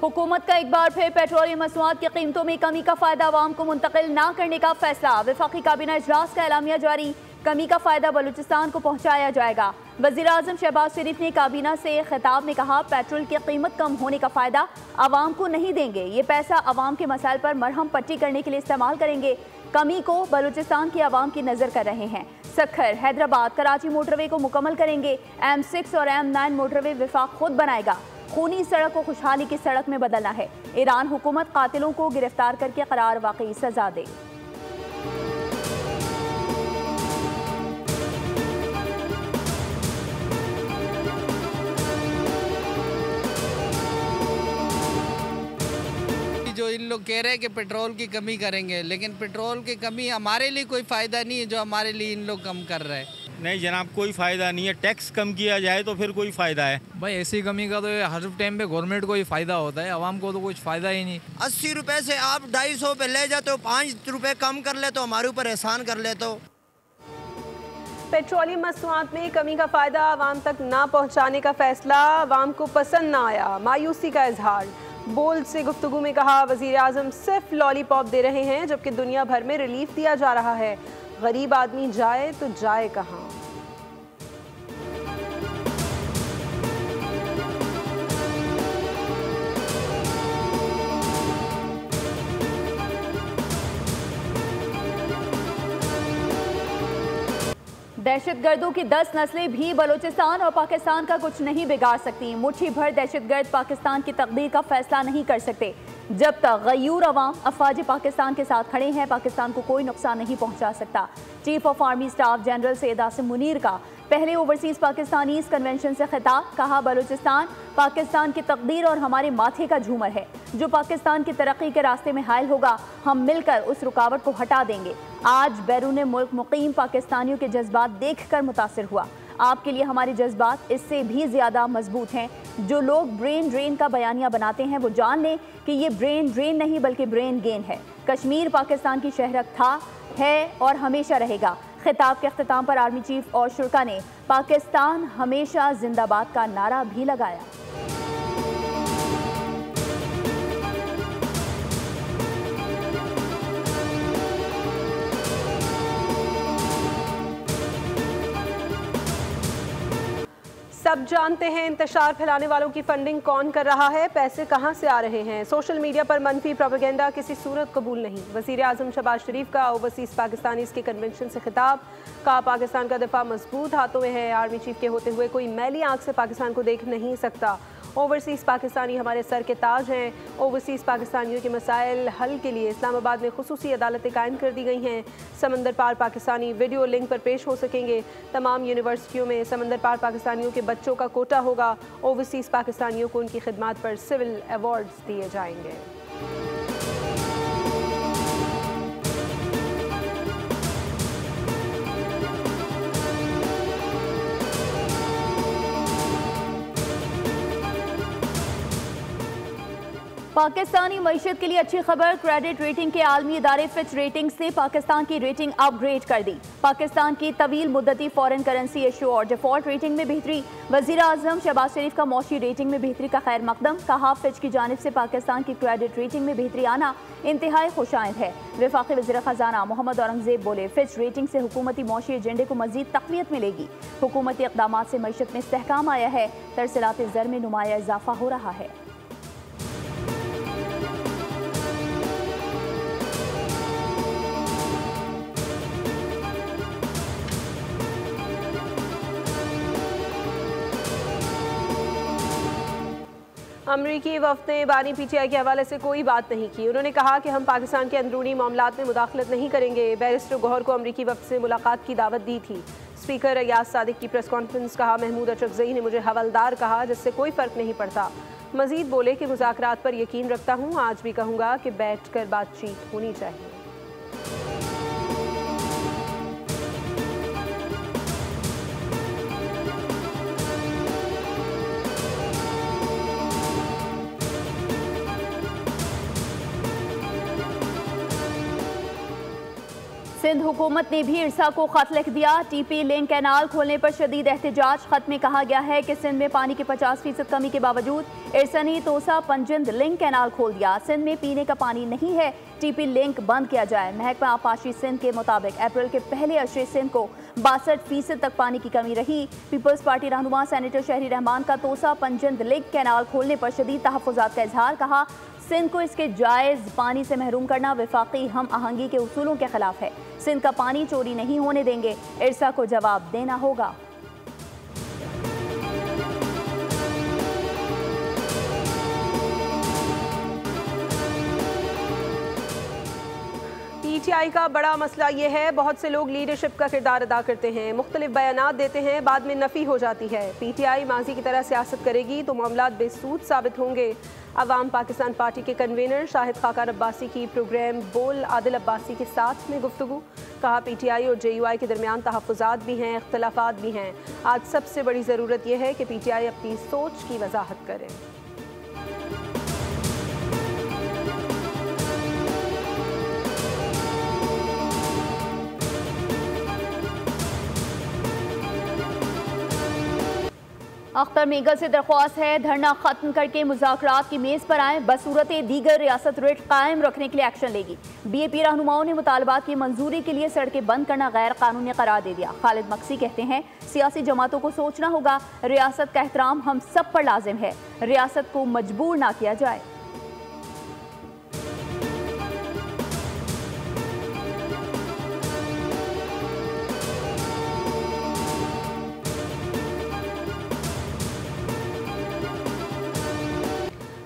हुकूमत का एक बार फिर पेट्रोलियम मसनूआत की कीमतों में कमी का फायदा अवाम को मुंतकिल न करने का फैसला। वफाकी काबीना इजलास का एलामिया जारी, कमी का फायदा बलूचिस्तान को पहुंचाया जाएगा। वज़ीर आज़म शहबाज शरीफ ने काबीना से खिताब में कहा, पेट्रोल की कीमत कम होने का फायदा अवाम को नहीं देंगे, ये पैसा अवाम के मसाइल पर मरहम पट्टी करने के लिए इस्तेमाल करेंगे। कमी को बलूचिस्तान की अवाम की नजर कर रहे हैं। सखर, हैदराबाद, कराची मोटरवे को मुकम्मल करेंगे। M6 और M9 मोटरवे विफाक खुद बनाएगा। खूनी सड़क को खुशहाली की सड़क में बदलना है। ईरान हुकूमत कातिलों को गिरफ्तार करके करार वाकई सजा दे। जो इन लोग कह रहे हैं कि पेट्रोल की कमी करेंगे, लेकिन पेट्रोल की कमी हमारे लिए कोई फ़ायदा नहीं है जो हमारे लिए इन लोग कम कर रहे हैं। नहीं जनाब, कोई फ़ायदा नहीं है। टैक्स कम किया जाए तो फिर कोई फ़ायदा है। भाई ऐसी कमी का तो हर टाइम पे गवर्नमेंट को ही फ़ायदा होता है, आवाम को तो कुछ फ़ायदा ही नहीं। 80 रुपए से आप 250 पे ले जाते हो, 5 रुपए कम कर ले तो हमारे ऊपर एहसान कर ले। तो पेट्रोलियम मसनूआत में कमी का फायदा आवाम तक ना पहुँचाने का फैसला आवाम को पसंद ना आया, मायूसी का इजहार। बोल्ड से गुफ्तगू में कहा, वज़ीर आज़म सिर्फ लॉलीपॉप दे रहे हैं जबकि दुनिया भर में रिलीफ दिया जा रहा है। गरीब आदमी जाए तो जाए कहाँ। दहशतगर्दों की 10 नस्लें भी बलूचिस्तान और पाकिस्तान का कुछ नहीं बिगाड़ सकती। मुट्ठी भर दहशतगर्द पाकिस्तान की तकदीर का फैसला नहीं कर सकते। जब तक गयूर अवाम अफवाज पाकिस्तान के साथ खड़े हैं, पाकिस्तान को कोई नुकसान नहीं पहुंचा सकता। Chief of army staff general Syed Asim Munir का पहले ओवरसीज पाकिस्तानीज कन्वेंशन से खिताब, कहा, बलूचिस्तान पाकिस्तान की तकदीर और हमारे माथे का झूमर है। जो पाकिस्तान की तरक्की के रास्ते में हायल होगा, हम मिलकर उस रुकावट को हटा देंगे। आज बैरून मुल्क मुकीम पाकिस्तानियों के जज्बात देखकर मुतासिर हुआ। आपके लिए हमारे जज्बात इससे भी ज़्यादा मजबूत हैं। जो लोग ब्रेन ड्रेन का बयानिया बनाते हैं वो जान लें कि ये ब्रेन ड्रेन नहीं बल्कि ब्रेन गेन है। कश्मीर पाकिस्तान की शहरत था, है और हमेशा रहेगा। खिताब के अख्तिताम पर आर्मी चीफ और शुरा ने पाकिस्तान हमेशा जिंदाबाद का नारा भी लगाया। सब जानते हैं इंतशार फैलाने वालों की फंडिंग कौन कर रहा है, पैसे कहां से आ रहे हैं। सोशल मीडिया पर मनफी प्रोपेगेंडा किसी सूरत कबूल नहीं। वज़ीर आज़म शहबाज शरीफ का ओवरसीज पाकिस्तानीज़ के कन्वेंशन से खिताब, का पाकिस्तान का दिफा मजबूत हाथों में है। आर्मी चीफ के होते हुए कोई मैली आंख से पाकिस्तान को देख नहीं सकता। ओवरसीज़ पाकिस्तानी हमारे सर के ताज हैं। ओवरसीज़ पाकिस्तानियों के मसाइल हल के लिए इस्लामाबाद में खुसूसी अदालतें कायम कर दी गई हैं। समंदर पार पाकिस्तानी वीडियो लिंक पर पेश हो सकेंगे। तमाम यूनिवर्सिटियों में समंदर पार पाकिस्तानियों के बच्चों का कोटा होगा। ओवरसीज़ पाकिस्तानियों को उनकी खिदमत पर सिविल अवार्ड्स दिए जाएंगे। पाकिस्तानी मईशत के लिए अच्छी खबर, क्रेडिट रेटिंग के आलमी इदारे फिच रेटिंग्स ने पाकिस्तान की रेटिंग अपग्रेड कर दी। पाकिस्तान की तवील मुद्दती फॉरेन करेंसी इशू और डिफॉल्ट रेटिंग में बेहतरी। वज़ीर आज़म शहबाज शरीफ का मौशी रेटिंग में बेहतरी का खैर मकदम, कहा, फिच की जानिब से पाकिस्तान की क्रेडिट रेटिंग में बेहतरी आना इंतहाई खुशाइंद है। वफाकी वज़ीर ख़जाना मोहम्मद औरंगज़ेब बोले, फिच रेटिंग से हुकूमती मौशी एजेंडे को मज़ीद तक़वियत मिलेगी। हुकूमती इक़दाम से मईशत में इस्तेहकाम आया है, तरसीलात ज़र में नुमाया इजाफा हो रहा है। अमरीकी वफ़द ने बानी PTI के हवाले से कोई बात नहीं की। उन्होंने कहा कि हम पाकिस्तान के अंदरूनी मामलात में मुदाखलत नहीं करेंगे। बैरिस्टर गौहर को अमरीकी वफ़द से मुलाकात की दावत दी थी। स्पीकर अयाज सादिक की प्रेस कॉन्फ्रेंस, कहा, महमूद अचकज़ई ने मुझे हवलदार कहा जिससे कोई फ़र्क नहीं पड़ता। मज़ीद बोले कि मुज़ाकरात पर यकीन रखता हूँ, आज भी कहूँगा कि बैठ कर बातचीत होनी चाहिए। सिंध हुकूमत ने भी इरसा को खत लिख दिया। टीपी लिंक कैनाल खोलने पर शदीद एहतजाज। खत में कहा गया है कि सिंध में पानी की 50% कमी के बावजूद इरसा ने तोसा पंजिंद लिंक कैनाल खोल दिया। सिंध में पीने का पानी नहीं है, टीपी लिंक बंद किया जाए। महकमा आबपाशी सिंध के मुताबिक अप्रैल के पहले अशरे सिंध को 62% तक पानी की कमी रही। पीपल्स पार्टी रहनुमा सेनेटर शहरी रहमान का तोसा पंजिंद लिंक कैनाल खोलने पर शदीद तहफ़्फ़ुज़ात का इजहार। कहा सिंध को इसके जायज़ पानी से महरूम करना वफाकी हम आहंगी के उसूलों के खिलाफ है। सिंध का पानी चोरी नहीं होने देंगे, इरसा को जवाब देना होगा। पीटीआई का बड़ा मसला ये है, बहुत से लोग लीडरशिप का किरदार अदा करते हैं, मुख्तलिफ बयानात देते हैं, बाद में नफ़ी हो जाती है। पीटीआई माजी की तरह सियासत करेगी तो मामलात बेसूद साबित होंगे। अवाम पाकिस्तान पार्टी के कन्वीनर शाहिद खाकान अब्बासी की प्रोग्राम बोल आदिल अब्बासी के साथ में गुफ्तगू। कहा पीटीआई और जेयूआई के दरमियान तहफ़्फ़ुज़ात भी हैं, इख्तलाफात भी हैं। आज सबसे बड़ी ज़रूरत यह है कि पीटीआई अपनी सोच की वजाहत करे। अख्तर मेगल से दरख्वास्त है धरना खत्म करके मुज़ाकरात की मेज़ पर आएँ, बसूरत दीगर रियासत रेट कायम रखने के लिए एक्शन लेगी। बीएपी रहनुमाओं ने मुतालबात की मंजूरी के लिए सड़कें बंद करना गैर कानूनी करार दे दिया। खालिद मक्सी कहते हैं सियासी जमातों को सोचना होगा, रियासत का एहतराम हम सब पर लाजिम है, रियासत को मजबूर ना किया जाए।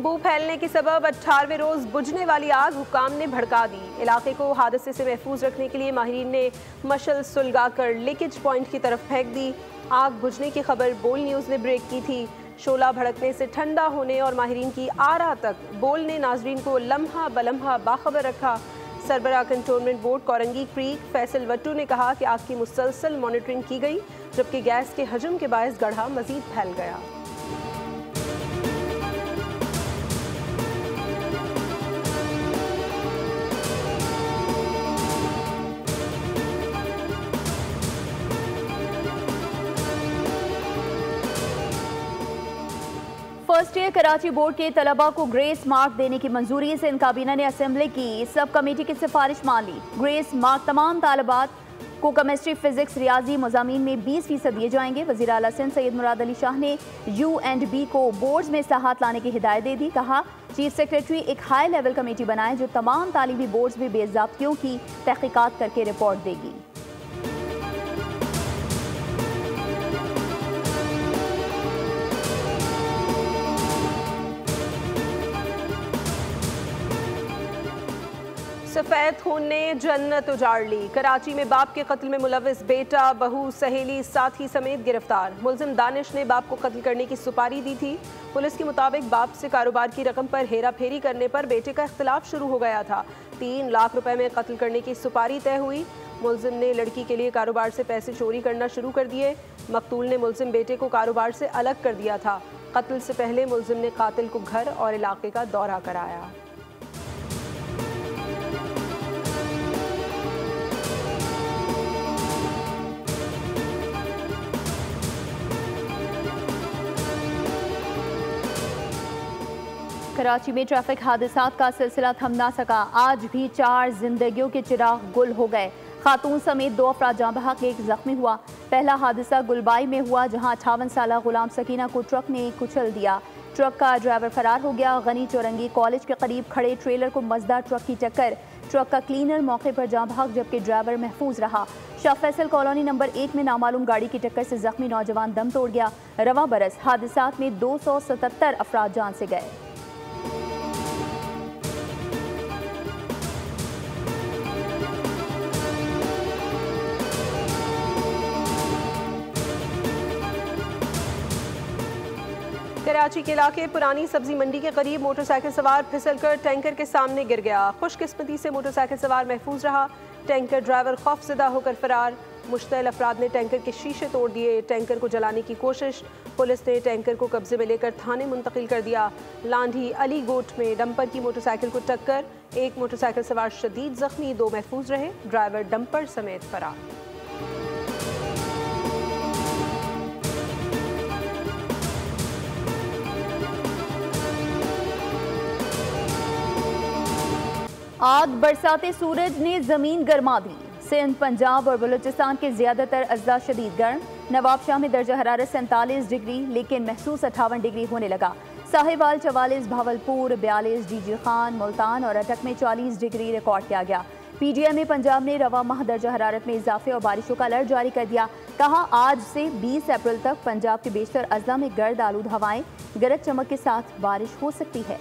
बू फैलने के सबब 18वें रोज बुझने वाली आग हुक्काम ने भड़का दी। इलाके को हादसे से महफूज रखने के लिए माहिरीन ने मशल सुलगाकर लीकेज पॉइंट की तरफ फेंक दी। आग बुझने की खबर बोल न्यूज़ ने ब्रेक की थी। शोला भड़कने से ठंडा होने और माहिरीन की आरा तक बोल ने नाजरीन को लम्हा बलम्हा बाखबर रखा। सरबरा cantonment board Korangi creek Faisal Wattoo ने कहा कि आग की मुसलसल मॉनिटरिंग की गई, जबकि गैस के हजम के बायस गढ़ा मजीद फैल गया। फर्स्ट ईयर कराची बोर्ड के तलबा को ग्रेस मार्क देने की मंजूरी। सिंध काबीना ने असेंबली की सब कमेटी की सिफारिश मान ली। ग्रेस मार्क तमाम तालिबात को केमिस्ट्री, फिजिक्स, रियाजी मज़ामीन में 20% दिए जाएंगे। वज़ीर आला सिंध सैयद मुराद अली शाह ने U&B को बोर्ड्स में इस्लाहात लाने की हिदायत दे दी। कहा चीफ सेक्रेटरी एक हाई लेवल कमेटी बनाए जो तमाम तालीमी बोर्ड्स में बेज़ाब्तियों की तहकीकात करके रिपोर्ट देगी। सफ़ेद खून ने जन्नत उजाड़ ली। कराची में बाप के कत्ल में मुलविस बेटा, बहू, सहेली, साथी समेत गिरफ्तार। मुलजिम दानिश ने बाप को कत्ल करने की सुपारी दी थी। पुलिस के मुताबिक बाप से कारोबार की रकम पर हेरा फेरी करने पर बेटे का इख्तिलाफ शुरू हो गया था। 3 लाख रुपए में कत्ल करने की सुपारी तय हुई। मुलजिम ने लड़की के लिए कारोबार से पैसे चोरी करना शुरू कर दिए। मकतूल ने मुलजिम बेटे को कारोबार से अलग कर दिया था। कत्ल से पहले मुलजिम ने कातिल को घर और इलाके का दौरा कराया। कराची में ट्रैफिक हादसात का सिलसिला थम ना सका। आज भी 4 जिंदगियों के चिराग गुल हो गए। खातून समेत 2 अफराद जाँ बहक, 1 जख्मी हुआ। पहला हादसा गुलबाई में हुआ जहां 58 साला गुलाम सकीना को ट्रक ने कुचल दिया। ट्रक का ड्राइवर फरार हो गया। गनी चौरंगी कॉलेज के करीब खड़े ट्रेलर को मजदा ट्रक की टक्कर। ट्रक का क्लीनर मौके पर जाँ बहक जबकि ड्राइवर महफूज रहा। शाह फैसल कॉलोनी नंबर 1 में नामालूम गाड़ी की टक्कर से जख्मी नौजवान दम तोड़ गया। रवा बरस हादसात में 277 अफराद जान से गए। कराची के इलाके पुरानी सब्जी मंडी के करीब मोटरसाइकिल सवार फिसलकर टैंकर के सामने गिर गया। खुशकिस्मती से मोटरसाइकिल सवार महफूज रहा। टैंकर ड्राइवर खौफजदा होकर फरार। मुश्तइल अफराद ने टैंकर के शीशे तोड़ दिए। टैंकर को जलाने की कोशिश। पुलिस ने टैंकर को कब्जे में लेकर थाने मुंतकिल कर दिया। लांढी अली गोट में डंपर की मोटरसाइकिल को टक्कर, एक मोटरसाइकिल सवार शदीद जख्मी, 2 महफूज रहे। ड्राइवर डंपर समेत फरार। आग बरसाते सूरज ने जमीन गर्मा दी। सिंध, पंजाब और बलूचिस्तान के ज्यादातर अजला शदीद गर्म। नवाबशाह में दर्जा हरारत 47 डिग्री लेकिन महसूस 58 डिग्री होने लगा। साहिवाल 44, भावलपुर 42, डीजी खान, मुल्तान और अटक में 40 डिग्री रिकॉर्ड किया गया। पीडीएम में पंजाब ने रवा माह दर्जा हरारत में इजाफे और बारिशों का अलर्ट जारी कर दिया। कहा आज से 20 अप्रैल तक पंजाब के बेशतर अजला में गर्द आलूद हवाएं, गरज चमक के साथ बारिश हो सकती है।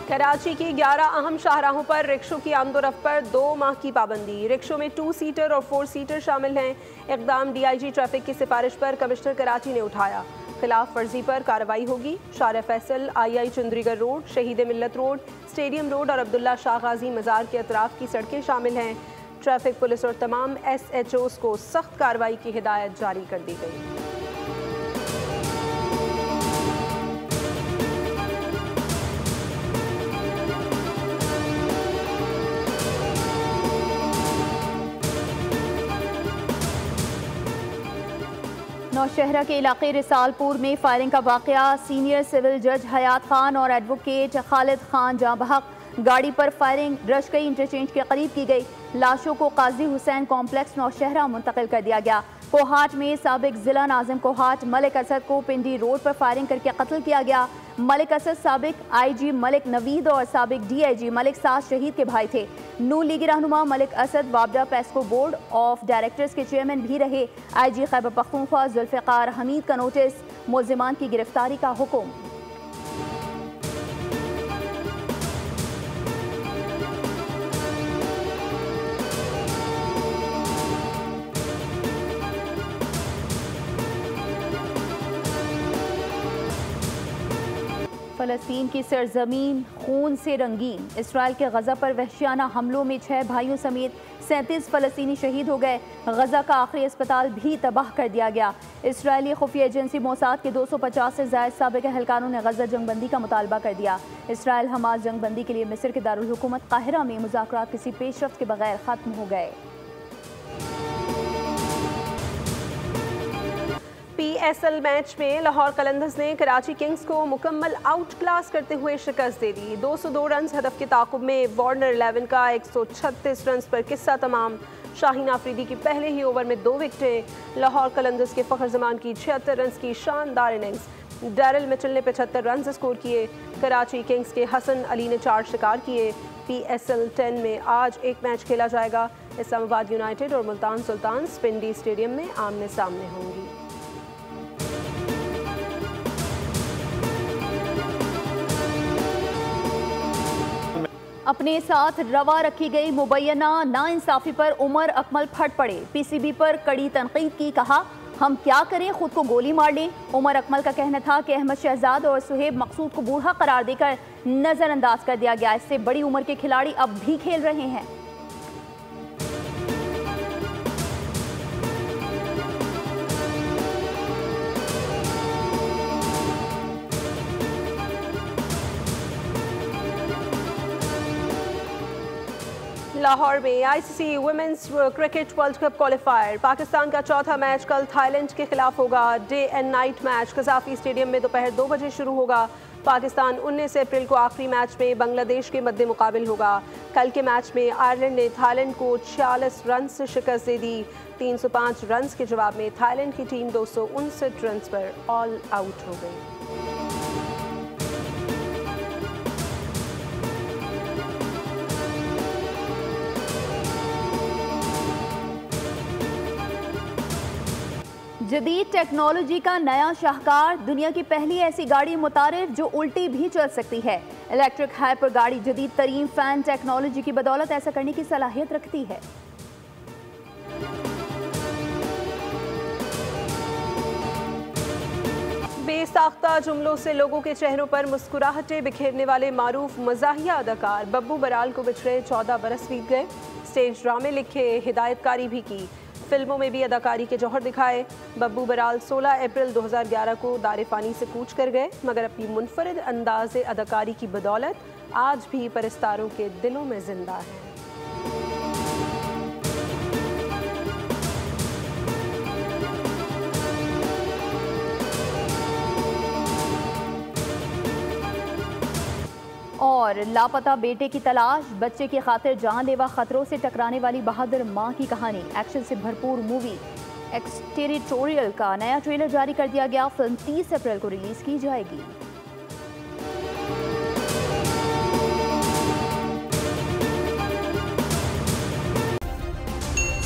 कराची की 11 अहम शाहराहों पर रिक्शों की आमदोरफ्त पर 2 माह की पाबंदी। रिक्शों में 2 सीटर और 4 सीटर शामिल हैं। इक़दाम डीआईजी ट्रैफिक की सिफारिश पर कमिश्नर कराची ने उठाया। खिलाफ वर्जी पर कार्रवाई होगी। शार फैसल, आई चुंदरीगर रोड, शहीद मिल्लत रोड, स्टेडियम रोड और अब्दुल्ला शाह गाजी मज़ार के अतराफ की सड़कें शामिल हैं। ट्रैफिक पुलिस और तमाम SHOs को सख्त कार्रवाई की हिदायत जारी कर दी गई। नौशहरा के इलाके रिसालपुर में फायरिंग का वाकया। सीनियर सिविल जज हयात खान और एडवोकेट खालिद खान जाँ बहक। गाड़ी पर फायरिंग रशकई इंटरचेंज के करीब की गई। लाशों को काजी हुसैन कॉम्प्लेक्स नौशहरा मुंतकिल कर दिया गया। कोहाट में साबिक जिला नाजिम कोहाट मलिक असद को पिंडी रोड पर फायरिंग करके कत्ल किया गया। मलिक असद साबिक IG मलिक नवीद और साबिक DIG मलिक साद शहीद के भाई थे। नून लीगी रहनुमा मलिक असद वाबडा पेस्को बोर्ड ऑफ डायरेक्टर्स के चेयरमैन भी रहे। IG खैबर पख्तूनख्वा जुल्फ़िकार हमीद का नोटिस, मुल्ज़िमान की गिरफ्तारी का हुक्म। फ़लस्तीन की सरजमीन खून से रंगीन। इसराइल के गजा पर वहशियाना हमलों में 6 भाइयों समेत 37 फ़लस्तीनी शहीद हो गए। गजा का आखिरी अस्पताल भी तबाह कर दिया गया। इसराइली खुफिया एजेंसी मोसाद के 250 से ज़ायद साबिक़ अहलकारों ने गजा जंगबंदी का मुतालबा कर दिया। इसराइल हमास जंगबंदी के लिए मिस्र के दारुल हुकूमत काहिरा में मुज़ाकरात किसी पेशरफ्त के बगैर ख़त्म हो गए। PSL मैच में लाहौर कलंदर्स ने कराची किंग्स को मुकम्मल आउट क्लास करते हुए शिकस्त दे दी। 202 रन हदफ के ताकुब में वार्नर 11 का 136 रन पर किस्सा तमाम। शाहीन आफरीदी की पहले ही ओवर में 2 विकेटें। लाहौर कलंदर्स के फ़खर जमान की 76 रन की शानदार इनिंग्स। डैरिल मिचेल ने 75 रन स्कोर किए। कराची किंग्स के हसन अली ने 4 शिकार किए। PSL 10 में आज एक मैच खेला जाएगा। इस्लामाबाद यूनाइटेड और मुल्तान सुल्तान पिंडी स्टेडियम में आमने सामने होंगी। अपने साथ रवा रखी गई मुबैना नाइंसाफ़ी पर उमर अकमल फट पड़े। PCB पर कड़ी तनकीद की। कहा हम क्या करें, खुद को गोली मार लें। उमर अकमल का कहना था कि अहमद शहजाद और सुहेब मकसूद को बूढ़ा करार देकर नज़रअंदाज कर दिया गया। इससे बड़ी उम्र के खिलाड़ी अब भी खेल रहे हैं। लाहौर में ICC women's cricket world cup qualifier. Pakistan का चौथा मैच कल थाईलैंड के खिलाफ होगा। Day and night match Qaddafi stadium में दोपहर 2 बजे शुरू होगा। पाकिस्तान 19 अप्रैल को आखिरी मैच में बांग्लादेश के मद्दे मुकाबिल होगा। कल के मैच में आयरलैंड ने थाईलैंड को 46 रन से शिकस्त दे दी। 305 रन के जवाब में थाईलैंड की टीम 259 रन पर ऑल आउट हो गई। जदीद टेक्नोलॉजी का नया शाहकार। दुनिया की पहली ऐसी गाड़ी मुतारिफ जो उल्टी भी चल सकती है। इलेक्ट्रिक हाइपर गाड़ी जदीद तरीन फैन टेक्नोलॉजी की बदौलत ऐसा करने की सलाहियत रखती है। बेसाख्ता जुमलों से लोगों के चेहरों पर मुस्कुराहटें बिखेरने वाले मारूफ मज़ाहिया अदाकार बब्बू बराल को बिछड़े 14 बरस बीत गए। स्टेज ड्रामे लिखे, हिदायतकारी भी की, फिल्मों में भी अदाकारी के जौहर दिखाए। बब्बू बराल 16 अप्रैल 2011 को दारे फ़ानी से कूच कर गए, मगर अपनी मुनफरिद अंदाज़े अदाकारी की बदौलत आज भी परस्तारों के दिलों में जिंदा है। और लापता बेटे की तलाश, बच्चे की खातिर जानलेवा खतरों से टकराने वाली बहादुर मां की कहानी। एक्शन से भरपूर मूवी एक्सटेरिटोरियल का नया ट्रेलर जारी कर दिया गया। फिल्म 30 अप्रैल को रिलीज की जाएगी।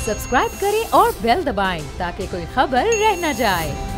सब्सक्राइब करें और बेल दबाएं ताकि कोई खबर रह न जाए।